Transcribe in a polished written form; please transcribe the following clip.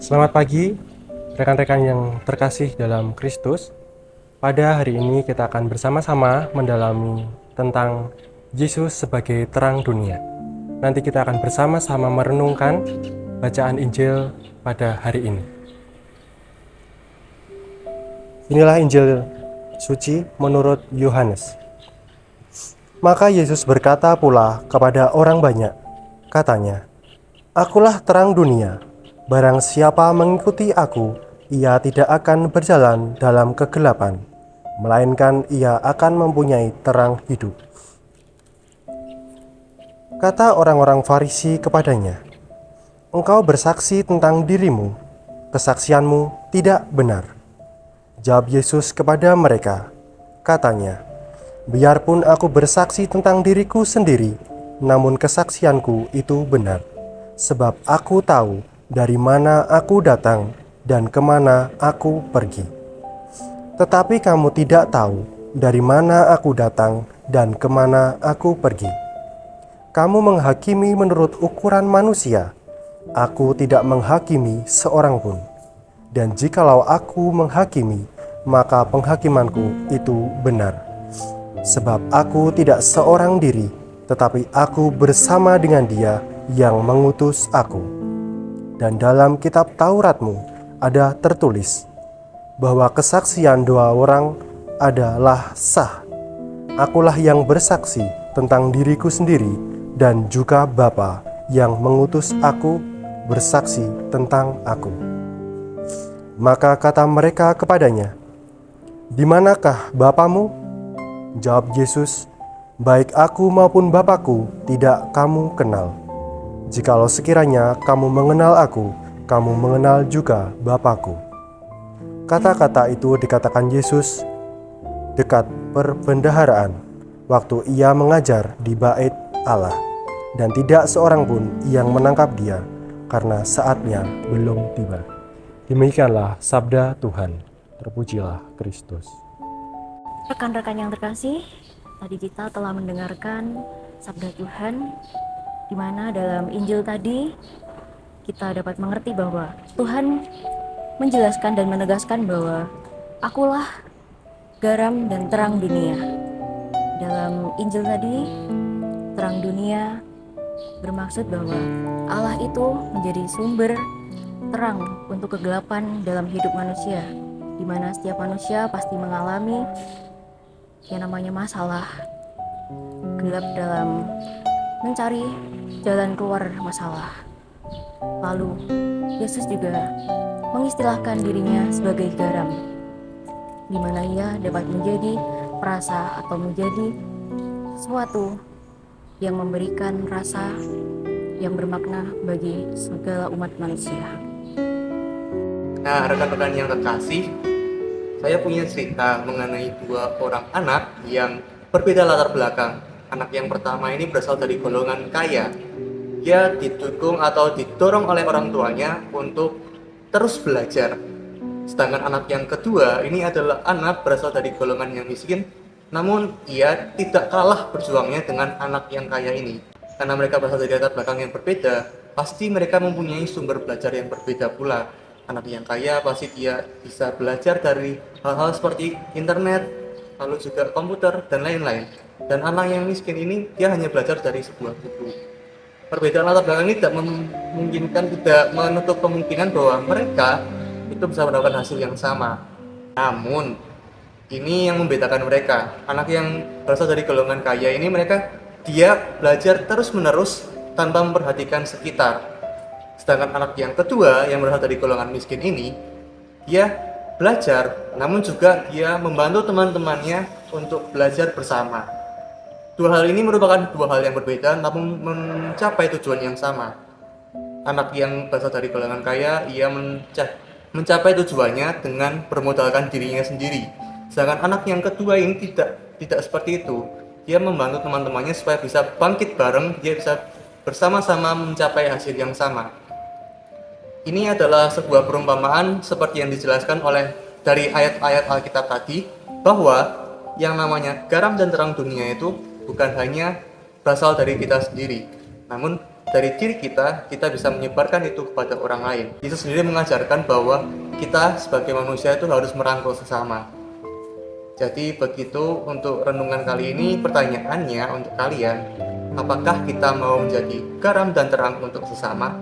Selamat pagi, rekan-rekan yang terkasih dalam Kristus. Pada hari ini kita akan bersama-sama mendalami tentang Yesus sebagai terang dunia. Nanti kita akan bersama-sama merenungkan bacaan Injil pada hari ini. Inilah Injil suci menurut Yohanes. Maka Yesus berkata pula kepada orang banyak, katanya, "Akulah terang dunia. Barang siapa mengikuti aku, ia tidak akan berjalan dalam kegelapan, melainkan ia akan mempunyai terang hidup." Kata orang-orang Farisi kepadanya, "Engkau bersaksi tentang dirimu, kesaksianmu tidak benar." Jawab Yesus kepada mereka, katanya, "Biarpun aku bersaksi tentang diriku sendiri, namun kesaksianku itu benar, sebab aku tahu dari mana aku datang dan kemana aku pergi. Tetapi kamu tidak tahu dari mana aku datang dan kemana aku pergi. Kamu menghakimi menurut ukuran manusia. Aku tidak menghakimi seorang pun. Dan jikalau aku menghakimi, maka penghakimanku itu benar. Sebab aku tidak seorang diri, tetapi aku bersama dengan Dia yang mengutus aku. Dan dalam kitab Tauratmu ada tertulis bahwa kesaksian dua orang adalah sah. Akulah yang bersaksi tentang diriku sendiri, dan juga Bapa yang mengutus aku bersaksi tentang aku." Maka kata mereka kepadanya, "Di manakah Bapamu?" Jawab Yesus, "Baik aku maupun Bapakku tidak kamu kenal. Jikalau sekiranya kamu mengenal aku, kamu mengenal juga Bapakku." Kata-kata itu dikatakan Yesus dekat perbendaharaan, waktu ia mengajar di bait Allah, dan tidak seorang pun yang menangkap dia, karena saatnya belum tiba. Demikianlah sabda Tuhan. Terpujilah Kristus. Rekan-rekan yang terkasih, tadi kita telah mendengarkan sabda Tuhan, di mana dalam Injil tadi kita dapat mengerti bahwa Tuhan menjelaskan dan menegaskan bahwa akulah garam dan terang dunia. Dalam Injil tadi, terang dunia bermaksud bahwa Allah itu menjadi sumber terang untuk kegelapan dalam hidup manusia, di mana setiap manusia pasti mengalami yang namanya masalah, gelap dalam mencari jalan keluar masalah. Lalu Yesus juga mengistilahkan dirinya sebagai garam, di mana ia dapat menjadi perasa atau menjadi sesuatu yang memberikan rasa yang bermakna bagi segala umat manusia. Nah, rekan-rekan yang terkasih, saya punya cerita mengenai dua orang anak yang berbeda latar belakang. Anak yang pertama ini berasal dari golongan kaya. Dia didukung atau didorong oleh orang tuanya untuk terus belajar. Sedangkan anak yang kedua ini adalah anak berasal dari golongan yang miskin, namun ia tidak kalah berjuangnya dengan anak yang kaya ini. Karena mereka berasal dari latar belakang yang berbeda, pasti mereka mempunyai sumber belajar yang berbeda pula. Anak yang kaya pasti dia bisa belajar dari hal-hal seperti internet, lalu juga komputer, dan lain-lain. Dan anak yang miskin ini dia hanya belajar dari sebuah buku. Perbedaan latar belakang ini tidak memungkinkan, tidak menutup kemungkinan bahwa mereka itu bisa mendapatkan hasil yang sama. Namun, ini yang membedakan mereka. Anak yang berasal dari golongan kaya ini dia belajar terus-menerus tanpa memperhatikan sekitar. Sedangkan anak yang kedua yang berasal dari golongan miskin ini, dia belajar, namun juga dia membantu teman-temannya untuk belajar bersama. Dua hal ini merupakan dua hal yang berbeda, namun mencapai tujuan yang sama. Anak yang berasal dari golongan kaya, ia mencapai tujuannya dengan bermodalkan dirinya sendiri. Sedangkan anak yang kedua ini tidak seperti itu. Dia membantu teman-temannya supaya bisa bangkit bareng, dia bisa bersama-sama mencapai hasil yang sama. Ini adalah sebuah perumpamaan seperti yang dijelaskan oleh dari ayat-ayat Alkitab tadi, bahwa yang namanya garam dan terang dunia itu bukan hanya berasal dari kita sendiri, namun dari diri kita bisa menyebarkan itu kepada orang lain. Yesus sendiri mengajarkan bahwa kita sebagai manusia itu harus merangkul sesama. Jadi begitu untuk renungan kali ini, pertanyaannya untuk kalian, apakah kita mau menjadi garam dan terang untuk sesama?